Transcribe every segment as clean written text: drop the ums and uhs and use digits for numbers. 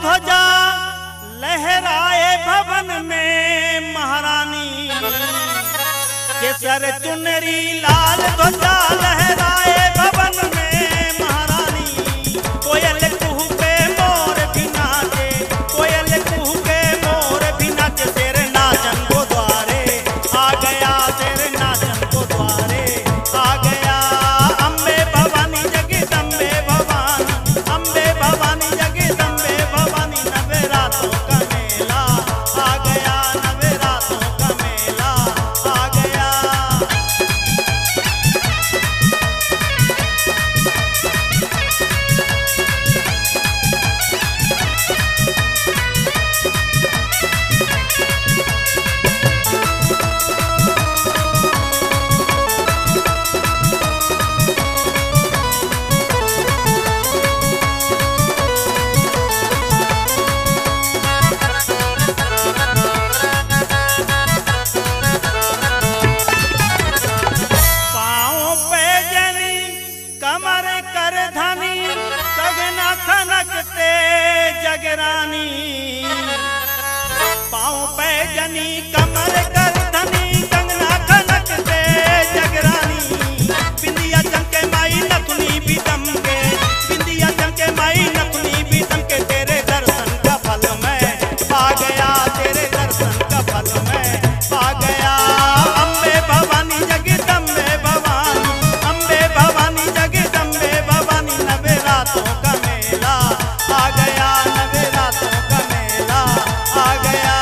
ध्वजा लहराए भवन में महारानी के सर चुनरी लाल ध्वजा लहराए भवन में महारानी। कोयल कुहू के मोर भी नाचे, कोयल कुहू के मोर भी नाचे। तेरे नाचन को द्वारे आ गया, तेरे नाचन को द्वारे आ गया। अम्बे भवानी जगदम्बे भवानी, अम्बे भवानी जगदम्बे भवानी। नवरात्रों का मेला आ गया, नवरात्रों का मेला आ गया। जगरानी पाँव पे जनी कमर कर धनी, कंगना खनकते जगरानी। बिंदिया चमके माई नथुनी भी दमके, बिंदिया चमके माई नथुनी भी दमके। तेरे दर्शन का फल मैं पा गया, तेरे दर्शन का फल मैं पा गया। अम्बे भवानी जगदम्बे भवानी, अम्बे भवानी जगदम्बे भवानी। नवरात्रों का मेला आ गया, नवरात्रों का मेला आ गया।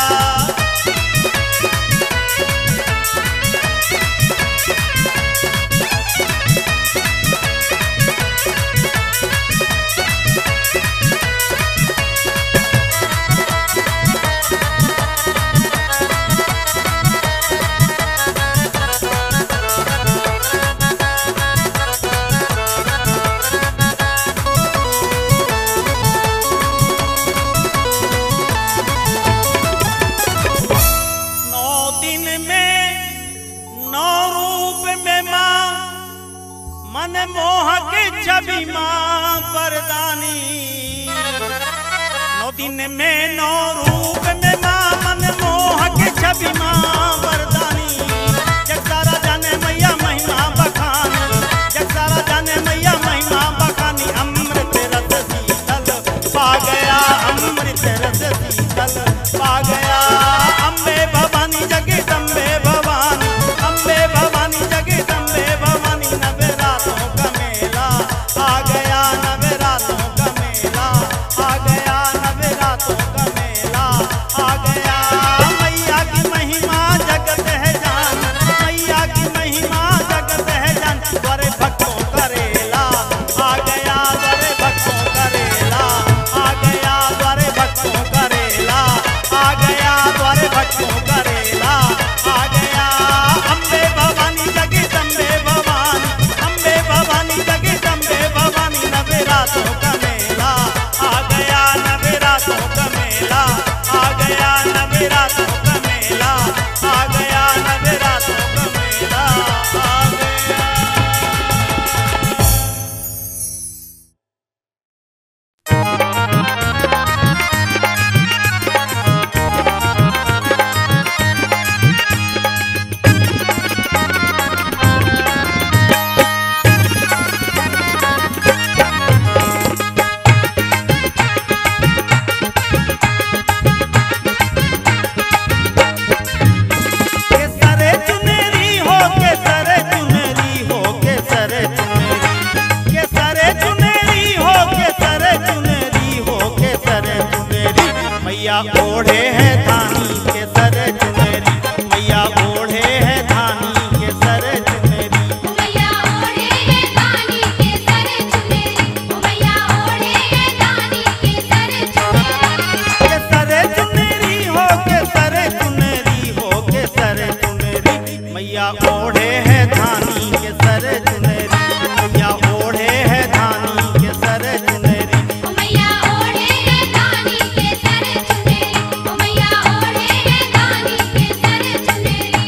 मन मोहक छवि मां वरदानी। 9 दिन में 9 रूप में मां, मन मोहक छवि मां वरदानी। जग सारा जाने मैया महिमा बखानी, जग सारा जाने मैया महिमा बखानी। अमृत रस शीतल पा गया, अमृत रस शीतल पा गया। अम्बे भवानी जगदम्बे भवानी, अम्बे भवानी जगदम्बे भवानी। नवरात्रों का मेला आ गया, नवरात्रों का मेला आ गया, नवरात्रों का मेला आ गया। मैया की महिमा जगत है जान, मैया की महिमा जगत है जान। द्वारे भक्तों करेला आ गया, द्वारे भक्तों करेला आ गया, द्वारे भक्तों करेला आ गया, द्वारे भक्तों करेला आ गया। अम्बे भवानी जगदम्बे भवानी, अम्बे भवानी जगदम्बे भवानी। नवरात्रों का मेला आ गया, नवरात्रों का मेला आ गया, नवरात्रों का मेला आ गया, नवरात्रों का मेला आ गया। मैया ओढ़े है धानी के सर चुनरी, मैया ओढ़े है धानी के सर चुनरी। मैया ओढ़े है धानी के सर चुनरी, मैया ओढ़े है धानी के सर चुनरी। के सर चुनरी हो, के सर चुनरी हो, के सर चुनरी। मैया ओढ़े है धानी के सर चुनरी, मैया ओढ़े है धानी के सर चुनरी। मैया ओढ़े है धानी के सर चुनरी, मैया ओढ़े है धानी के सर चुनरी।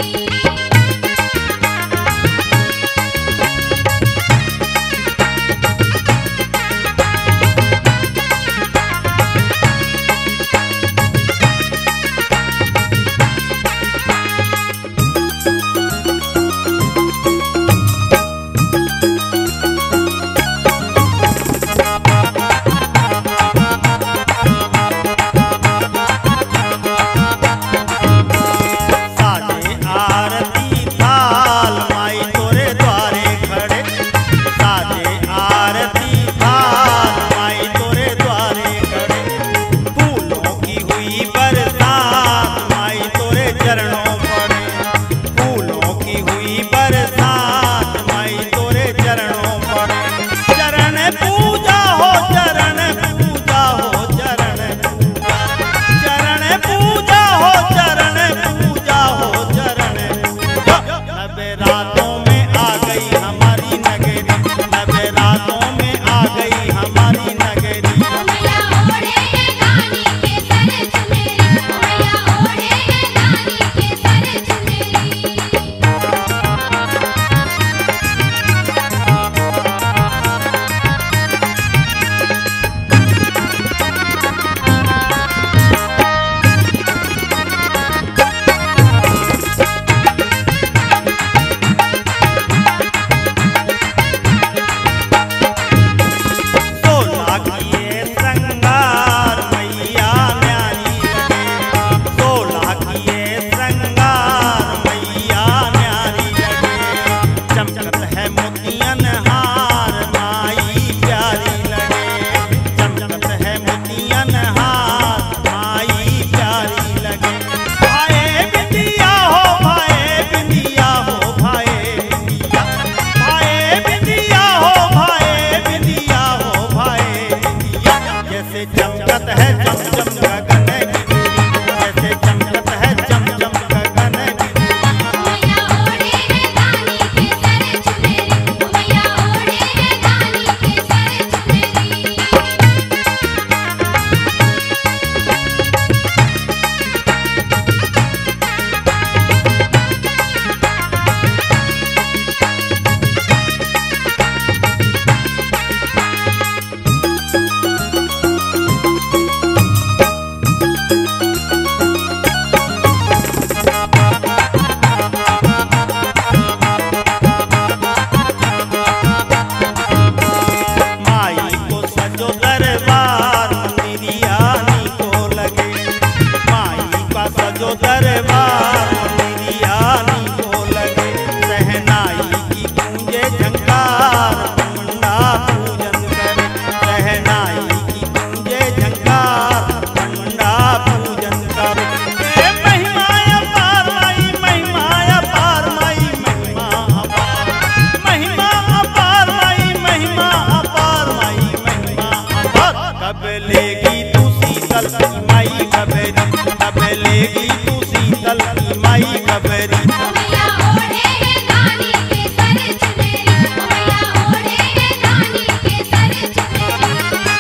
डुंगरी। मैया ओढ़े है धानी के सर चुनरी, मैया ओढ़े है धानी के सर चुनरी।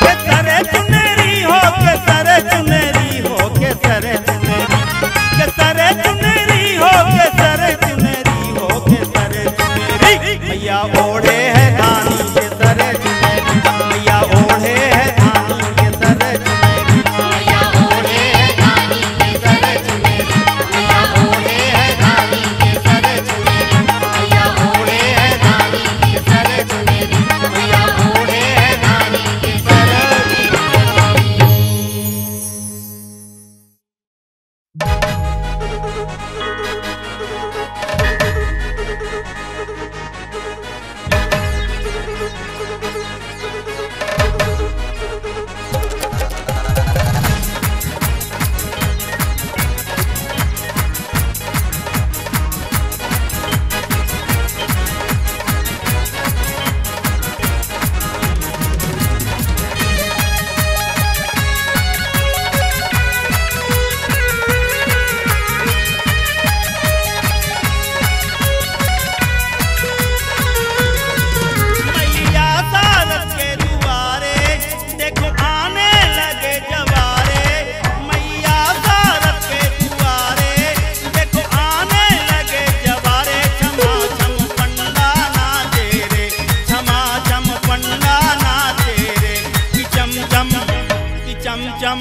के सरे चुनरी हो, के सरे चुनरी हो, के सरे चुनरी, के सरे चुनरी हो, के सरे चुनरी हो, के सरे चुनरी। मैया ओढ़े है धानी के सरे चुनरी, मैया ओढ़े है धानी के सरे चुनरी, मैया ओढ़े है धानी के सर चुनरी, मैया ओढ़े है धानी के सर चुनरी, मैया ओढ़े है धानी के सर चुनरी, मैया ओढ़े है धानी के सर चुनरी। मैया सारस के दुआरे देखो आने लगे जवारे, मैया सारस के दुआरे देखो आने लगे जवारे। छमा छम पंडा नाचे रे, छमा छम पंडा नाचे रे, कि चम चम कि चम चम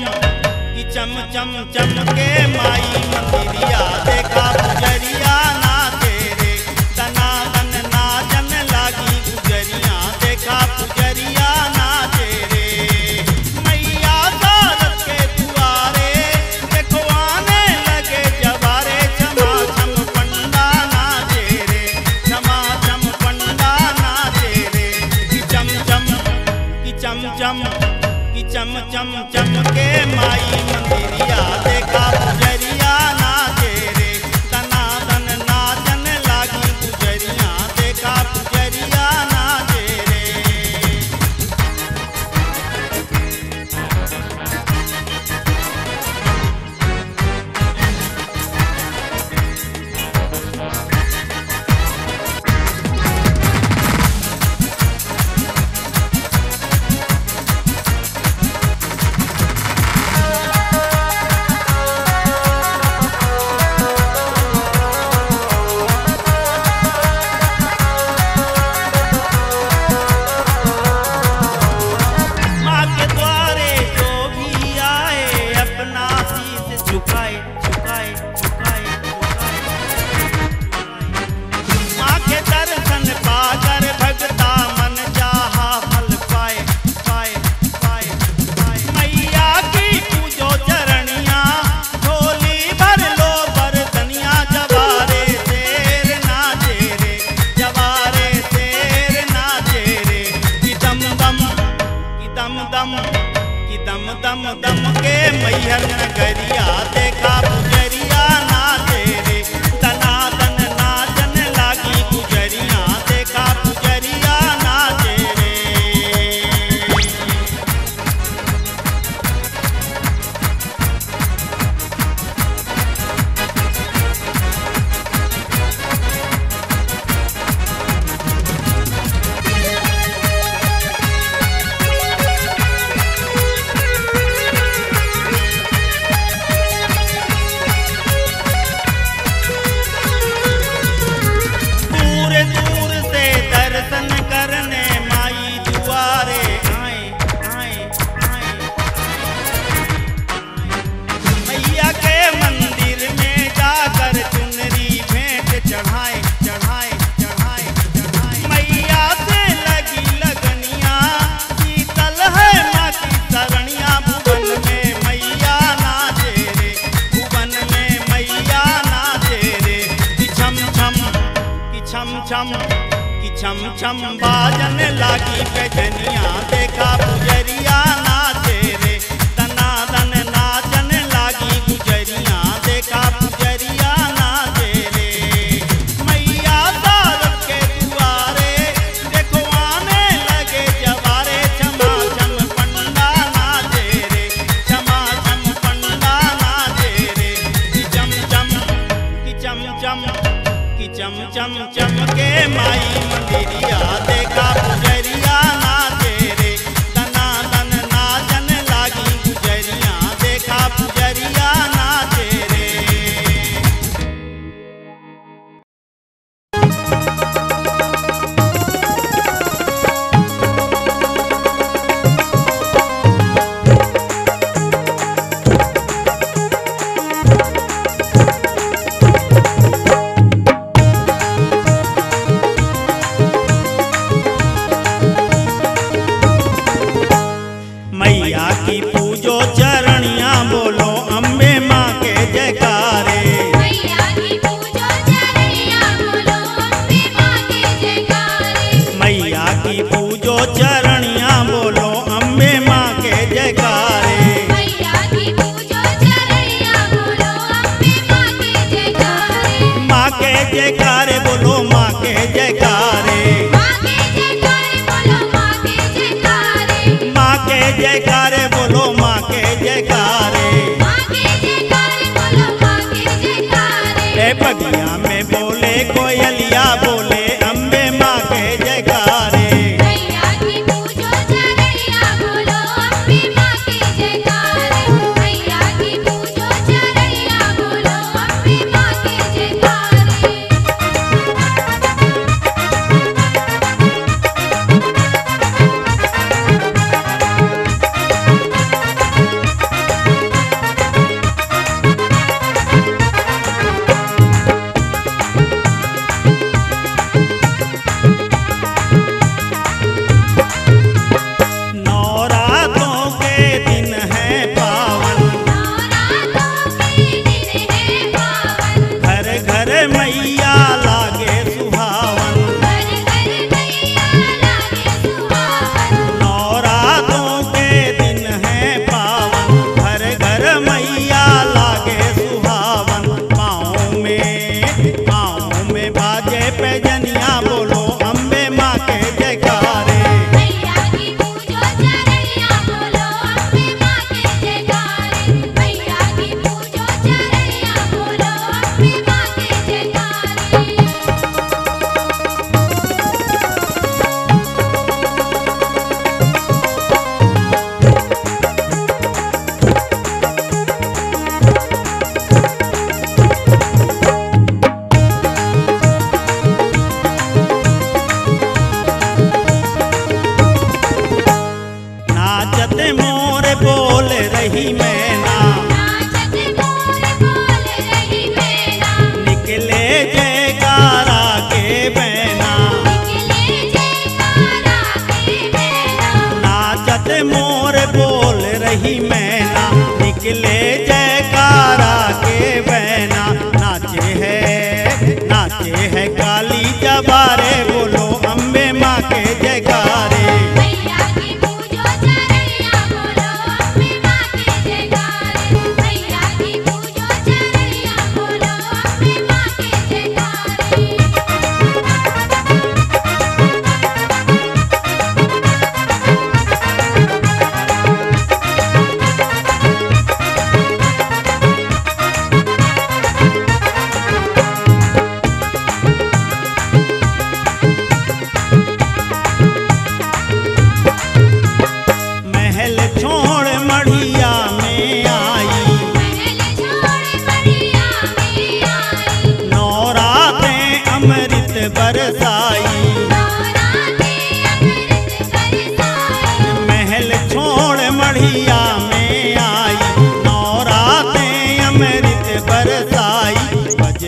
कि चम चम चम के माई मंदिरिया देखा पुजरिया नाचे रे, तना तन नाचन लागी गुजरिया देखा पुजरिया नाचे रे। मैया सारस के दुआरे देखो आने लगे जवारे, छमा छम पंडा नाचे रे, छमा छम पंडा नाचे रे, कि चम चम कि चम चम कि चम चम चम के माई मंदिरिया देखा पुजरिया नाचे रे, तना तन नाचन लागी गुजरिया देखा पुजरिया नाचे रे। माँ के द्वारे जो भी आए अपना शीश झुकाए झुकाए झुकाए झुकाए। माँ के दर्शन पाकर भगता मन चाहा फल पाए पाए पाए पाए। मैया की पूजो चरणिया झोली भर लो बरतनिया, जवारे शेर नाचे रे, जवारे शेर नाचे रे, कि दम दम कि दम दम कि दम दम दम के मैहर नगरिया देखा पुजरिया नाचे रे, तना तन नाचन लागी गुजरिया देखा पुजरिया नाचे रे। दूर दूर से दर्शन करने माई दुआरे आए आए आए। मैया के मंदिर में जाकर चुनरी भेंट चढ़ाए चढ़ाए चढ़ाए चढ़ाए। मैया से लगी लगनिया शीतल है माँ की शरणिया, भुवन में मैया नाचे रे, भुवन में मैया नाचे रे, कि छम छम कि छम छम कि छम छम बाजन लागी पैजनिया देखा पुजरिया नाचे रे, तना तन नाचन लागी गुजरिया देखा पुजरिया नाचे रे। मैया सारस के दुआरे देखो आने लगे जवारे, छमा छम पंडा नाचे रे, छमा छम पंडा नाचे रे, कि चम चम कि चम चम कि चम चम चमके माई मंदिरिया देखा पुजरिया नाचे रे तना तन नाचन लागी गुजरिया देखा पुजरिया नाचे रे। मैया की पूजो चरणिया बोलो अम्बे माँ के जयकारे। मैया की पूजो चरणिया बोलो अम्बे माँ के जयकारे। मैया की पूजो चरणिया बोलो अम्बे माँ के जयकारे। मैया की पूजो चरणिया बोलो अम्बे माँ के जयकारे। माँ के जयकारे बोलो माँ के जयकारे। माँ के जयकारे बोलो माँ के जयकारे। माँ के जयकारे बोलो माँ के जयकारे। माँ के जयकारे बोलो माँ के जयकारे। ए बगिया में बोले कोयलिया बोले अम्बे माँ के जयकारे। मैया की पूजो चरणिया बोलो अम्बे माँ के जयकारे। मैया की पूजो चरणिया बोलो अम्बे माँ के जयकारे। नौरातों के दिन है पावन नवरात्रों के दिन है पावन। घर घर मैया लागे सुहावन। घर घर मैया लागे सुहावन। नौरातों के दिन है पावन घर घर मैया लागे सुहावन। पाँव में बाजे पैजनिया बोलो अम्बे माँ के जयकारे। मैया की पूजो चरणिया बोलो अम्बे माँ के जयकारे। मैया की पूजो चरणिया बोलो अम्बे माँ के जयकारे। नाचत मोर बोल रही मैना नाचत मोर बोल रही मैना। निकले जयकारा के बैना। निकले जयकारा के मैना। नाचत मोर बोल रही मैना निकले जयकारा के बैना। नाचे है काली जबारे बोलो अम्बे माँ के जयकारे। मैया की पूजो चरणिया बोलो अम्बे माँ के जयकारे। मैया की पूजो चरणिया बोलो अम्बे माँ के जयकारे। महल छोड़ मढ़िया में आई महल छोड़ मढ़िया में आई। नौरातें अमृत बरसाई। नवरात्रे अमृत बरसाई। महल छोड़ मढ़िया में आई नौरातें अमृत बरसाई। बज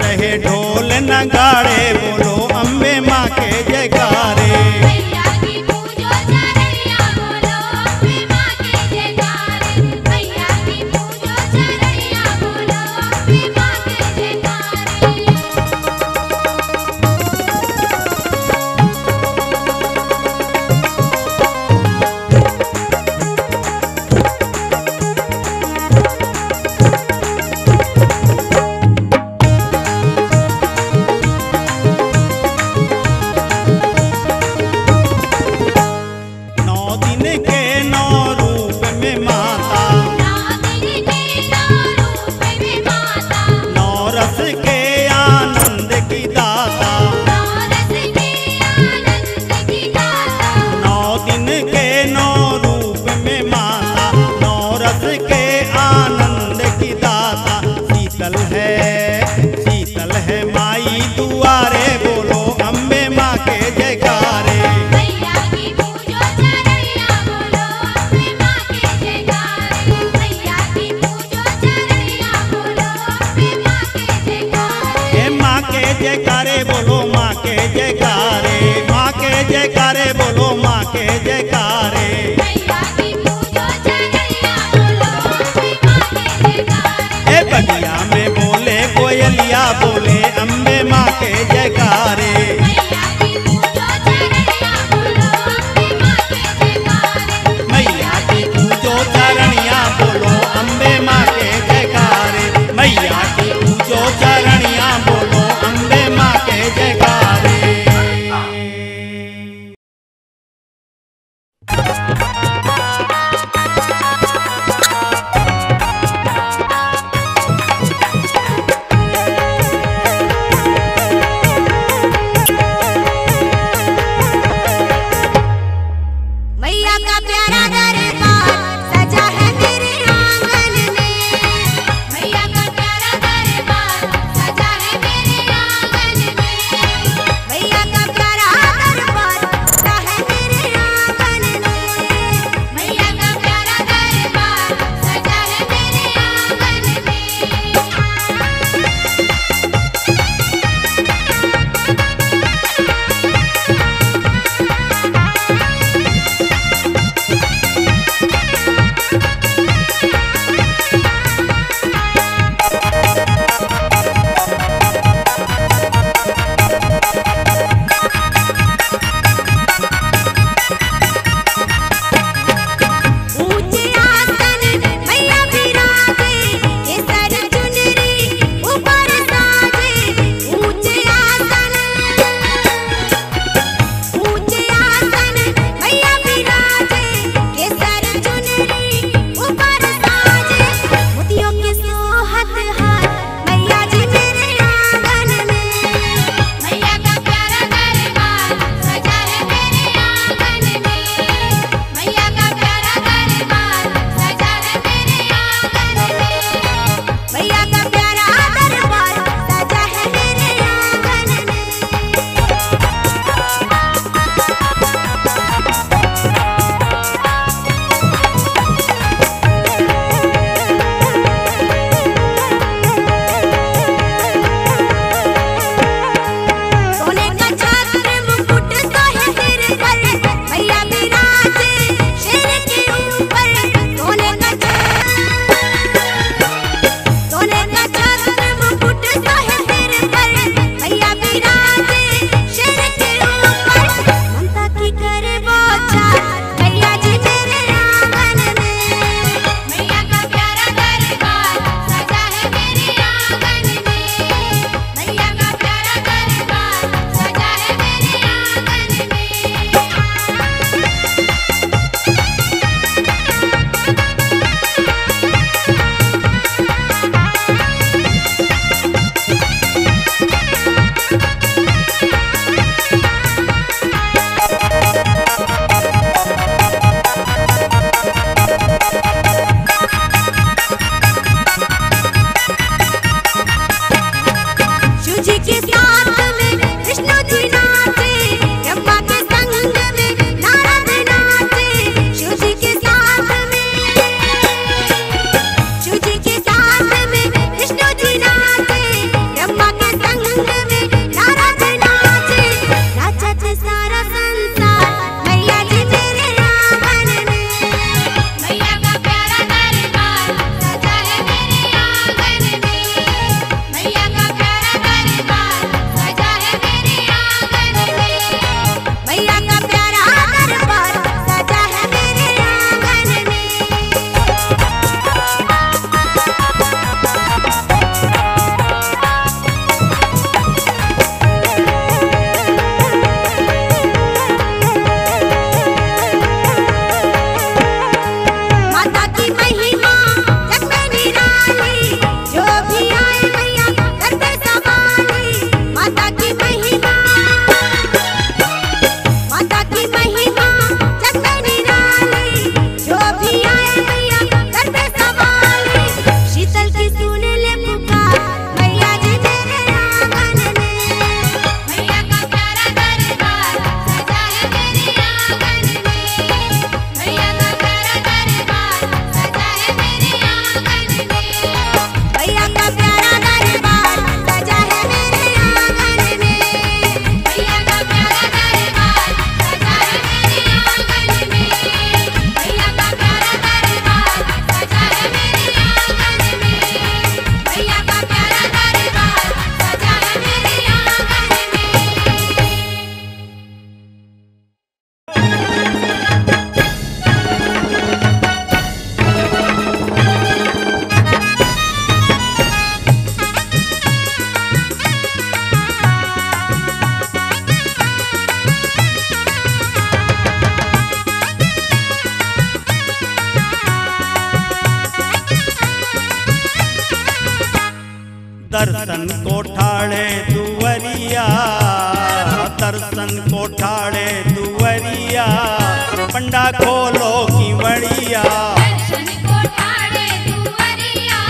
रहे ढोल नगाड़े बोलो अम्बे माँ के जयकारे। मैया की पूजो चरणिया बोलो अम्बे माँ के जयकारे। मैया की पूजो चरणिया बोलो अम्बे माँ के जयकारे। के जयकारे। मैया की पूजो चरनिया बोलो अम्बे माँ के जयकारे। ए बगिया में बोले कोयलिया बोले अम्बे माँ के जयकारे। मैया की पूजो चरनिया बोलो अम्बे माँ के जयकारे। मैया की पूजो चरणिया बोलो अम्बे माँ के जयकारे। मैया की पूजो चरणिया बोलो अम्बे माँ के जयकारे। कोठाड़े दुवरिया, दर्शन कोठाड़े दुवरिया, पंडा खोलो की वड़िया। दर्शन कोठाड़े दुवरिया,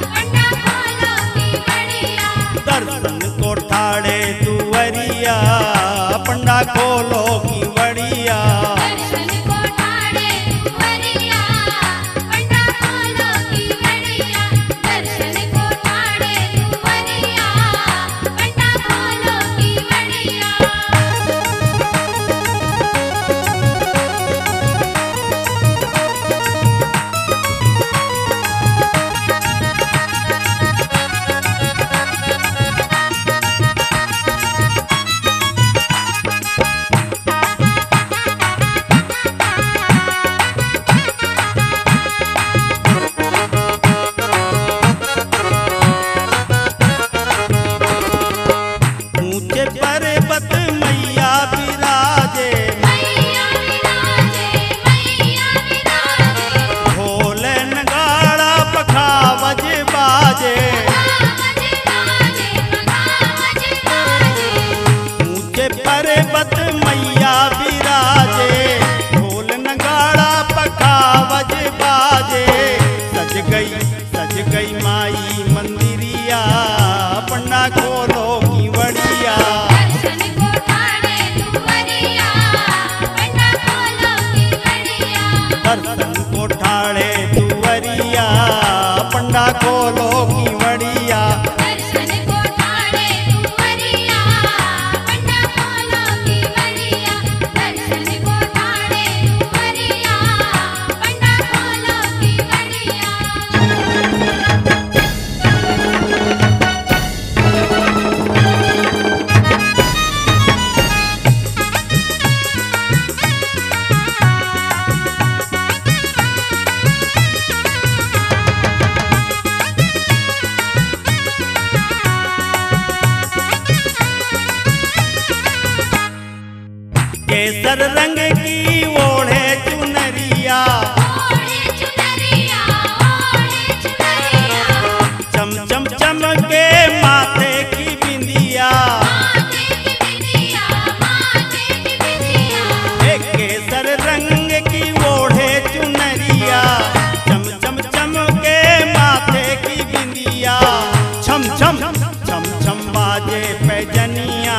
पंडा खोलो की वड़िया। दर्शन कोठाड़े दुवरिया, पंडा खोलो की वड़िया। दर्शन कोठाड़े दुवरिया, पंडा खोलो की वड़िया। दर्शन कोठाड़े दुवरिया, पंडा खोलो की वड़िया। ऊंचे पर्वत मैया विराजे, मैया विराजे, मैया विराजे। ढोल नगाड़ा पखावज बाजे। पखावज बाजे, पखावज बाजे। ऊंचे पर्वत मैया विराजे, ढोल नगाड़ा पखावज बाजे। सज गई माई मंदिरिया, पंडा खोलो की वड़िया। दर्शन कोठाड़े दुवरिया, पंडा खोलो की वड़िया। दर्शन कोठाड़े दुवरिया, पंडा खोलो की वड़िया। दर्शन कोठाड़े दुवरिया, पंडा खोलो की वड़िया। दर्शन कोठाड़े दुवरिया, पंडा खोलो की वड़िया। केसर रंग की ओढ़े चुनरिया, ओढ़े चुनरिया, ओढ़े चुनरिया। चम चम चमके माथे की बिंदिया। माथे की बिंदिया, माथे की बिंदिया। एक केसर रंग की ओढ़े चुनरिया, चम चम चमके माथे की बिंदिया। छम छम छम छम बाजे पैजनिया,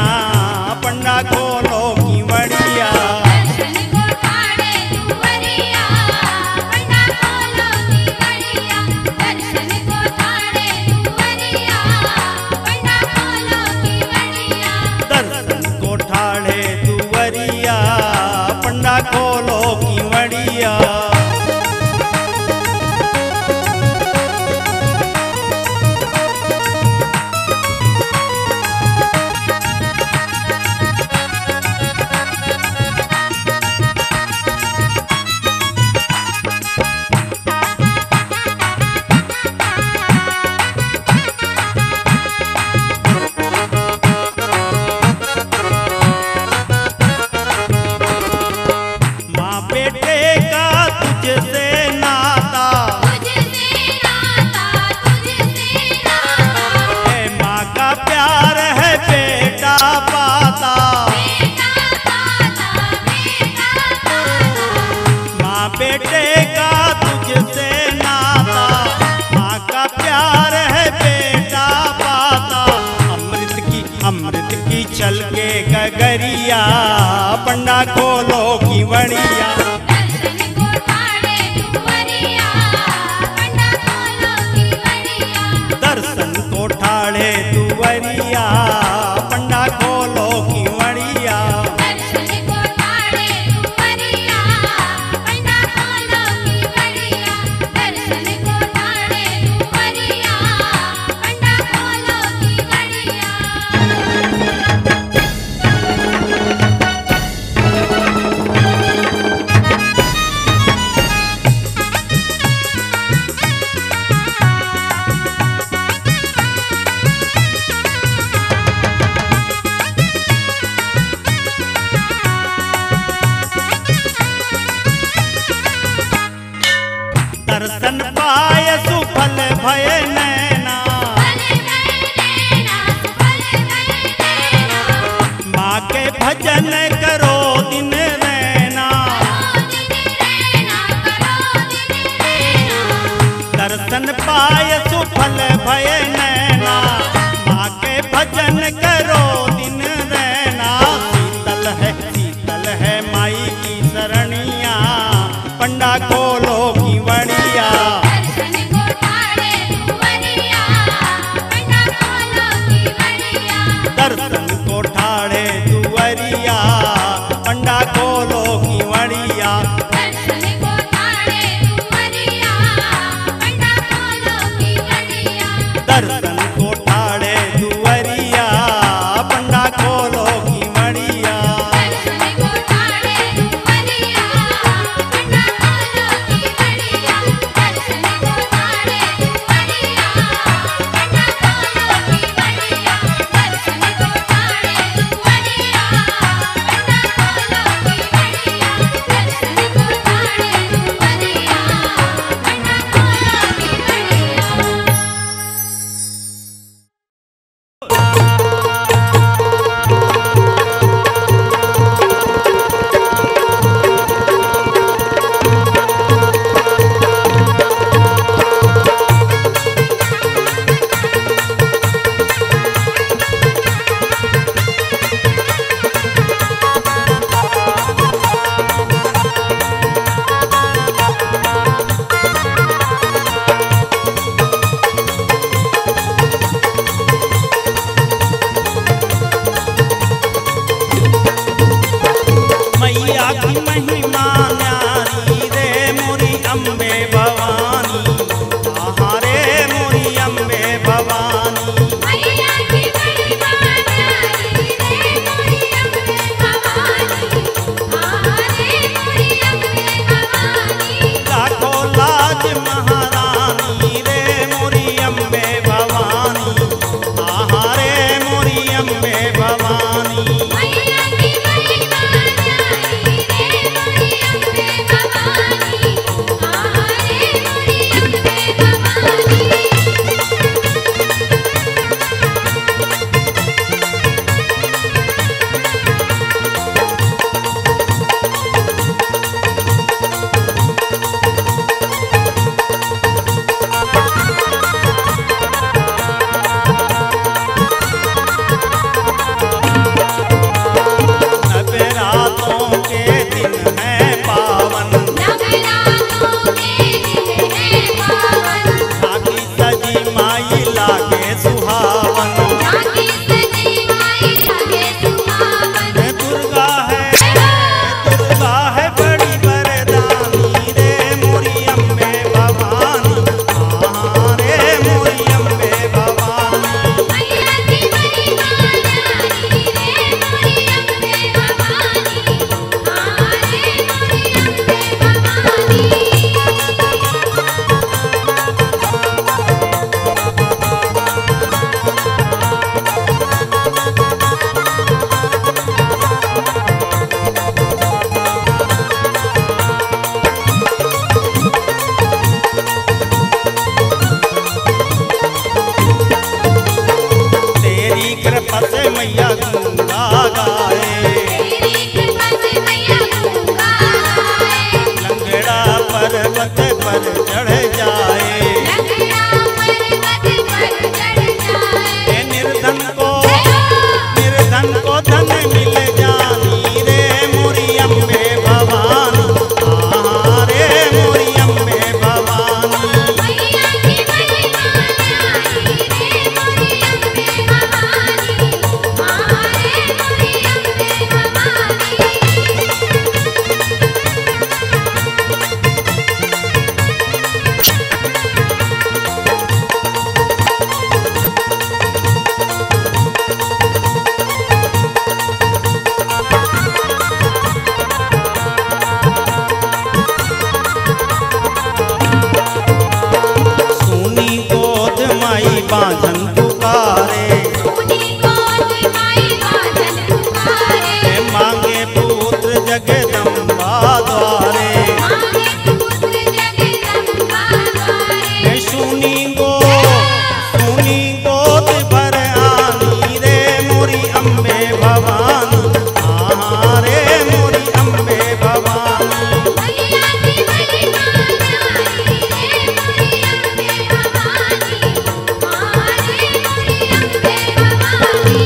पंडा खोलो की वड़िया। दर्शन कोठाड़े दुवरिया, पंडा खोलो की वड़िया। दर्शन कोठाड़े दुवरिया, पंडा खोलो की वड़िया। दर्शन कोठाड़े दुवरिया, पंडा खोलो की वड़िया। माँ बेटे का तुझसे नाता, तुझसे नाता, तुझसे नाता। है माँ का प्यार है बेटा पाता। बेटा पाता, बेटा पाता। माँ बेटे का तुझसे नाता, माँ का प्यार है बेटा पाता। अमृत की छलके गगरिया, पंडा खोलो की वड़िया। दर्शन कोठाड़े दुवरिया, पंडा खोलो की वड़िया। दर्शन कोठाड़े दुवरिया, पंडा खोलो की वड़िया। दर्शन कोठाड़े दुवरिया, पंडा खोलो की वड़िया। दर्शन कोठाड़े दुवरिया, पंडा खोलो की वड़िया। निर्धन को धन मिल जानी रे मोरी अम्बे भवानी। हाँ रे मोरी अम्बे भवानी। मैया की महिमा न्यारी रे मोरी अम्बे भवानी। हाँ रे मोरी अम्बे भवानी। सुनी गोद माई बांझन पुकारे। सुनी गोद माई बांझन पुकारे। मांगे पुत्र जगदम्बा द्वारे। मांगे पुत्र जगदम्बा द्वारे। सुनी गोद भर आनी रे मोरी अम्बे भवानी। हाँ रे मोरी अम्बे भवानी। मैया की महिमा न्यारी रे मोरी अम्बे भवानी। हाँ रे मोरी अम्बे भवानी।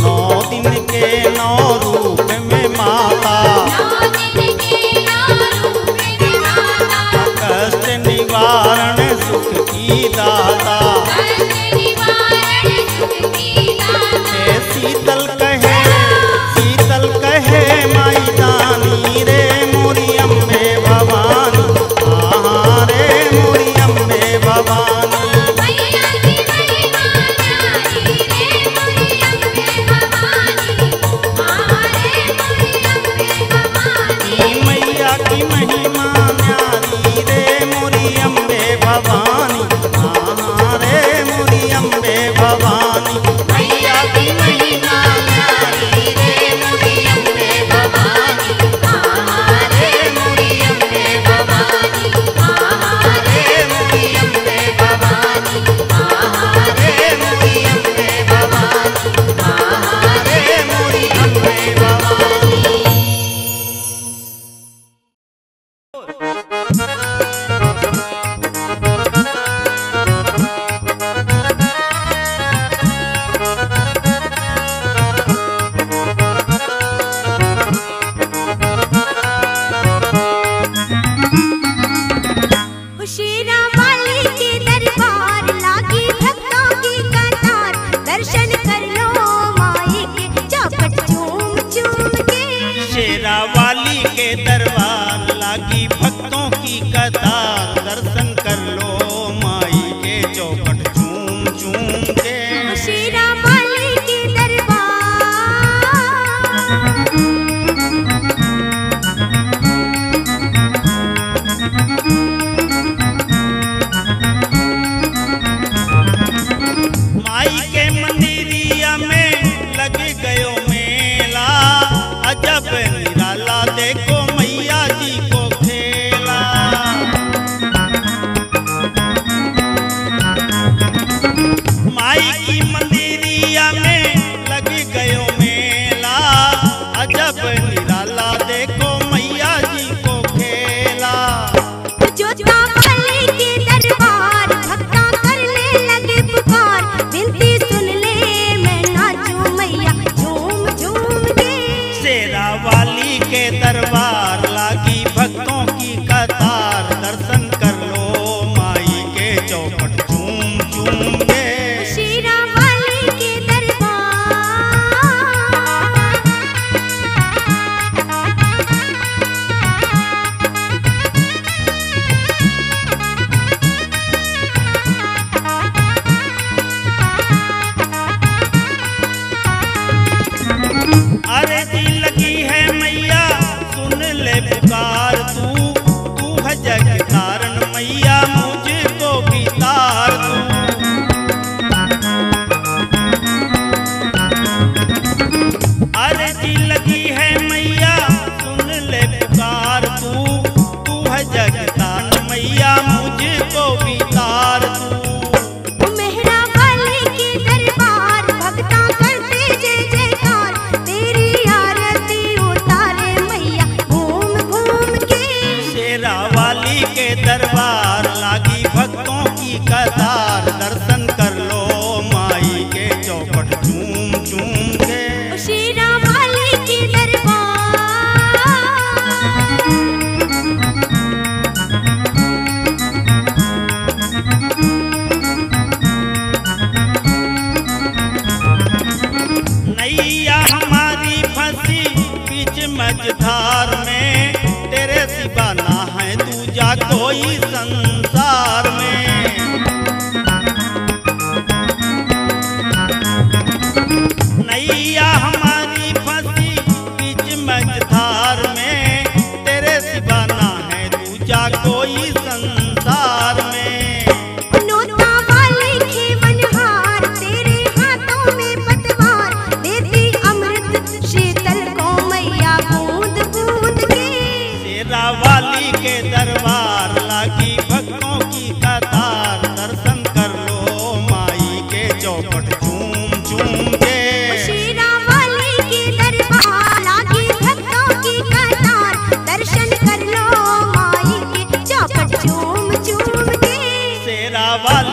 नौ दिन के नौ रूप में माता। नौ दिन के नौ रूप में माता। कष्ट निवारण सुख की दाता। कष्ट निवारण सुख की दाता। हे शीतल कहे माई दानी रे मोरी अम्बे भवानी। हाँ रे मोरी अम्बे भवानी। मैया की महिमा न्यारी रे मोरी अम्बे भवानी। हाँ रे मोरी अम्बे भवानी। मैया की महिमा न्यारी रे मोरी अम्बे भवानी। हाँ रे मोरी अम्बे भवानी। मैया की महिमा न्यारी रे मोरी अम्बे भवानी। हाँ रे मोरी अम्बे भवानी। हाँ रे मोरी अम्बे भवानी। हाँ रे मोरी अम्बे भवानी। हाँ रे मोरी अम्बे भवानी। शेरा वाली के दरबार लागी भक्तों की कतार। दर्शन कर लो माई के चौखट झूम झूम के। शेरा वाली के दरबार लागी भक्तों की कतार। दर्शन कर लो माई के चौखट झूम झूम के। शेरा वाली के दरबार माई के मंदिरिया में लग गयो मेला। अजब निराला देखो मैया जी को खेला। माई की मंदिरिया में लग गयो मेला। अजब निराला देखो मैया जी को खेला। जोता वाली के दरबार भक्ता करने लगे पुकार। विनती सुन ले मैं नाचूं मैया झूम झूम के। शेरा वाली के दरबार लागी भक्तों की कतार। दर्शन कर लो माई के चौखट झूम झूम के। शेरा वाली के दरबार माई के दरबार लागी भक्तों की कतार, दर्शन कर लो माई के चौखट चूम चूम के। शेरा वाली के दरबार नैया हमारी फंसी बीच मझधार में, तेरे सिवा ना है दूजा कोई संसार में। नैया हमारी फंसी बीच मझधार में, तेरे सिवा ना है दूजा कोई संसार में। नोता वाले के मनहार, तेरे हाथों में पतवार, देती अमृत शीतल को मैया बूंद बूंद के। शेरा वाली के दरबार लागी भक्तों की कतार, दर्शन कर लो माई के चौखट चूम चूम के। शेरा वाली के दरबार लागी भक्तों की कतार, दर्शन कर लो माई के चौखट चूम चूम के। शेरा वाली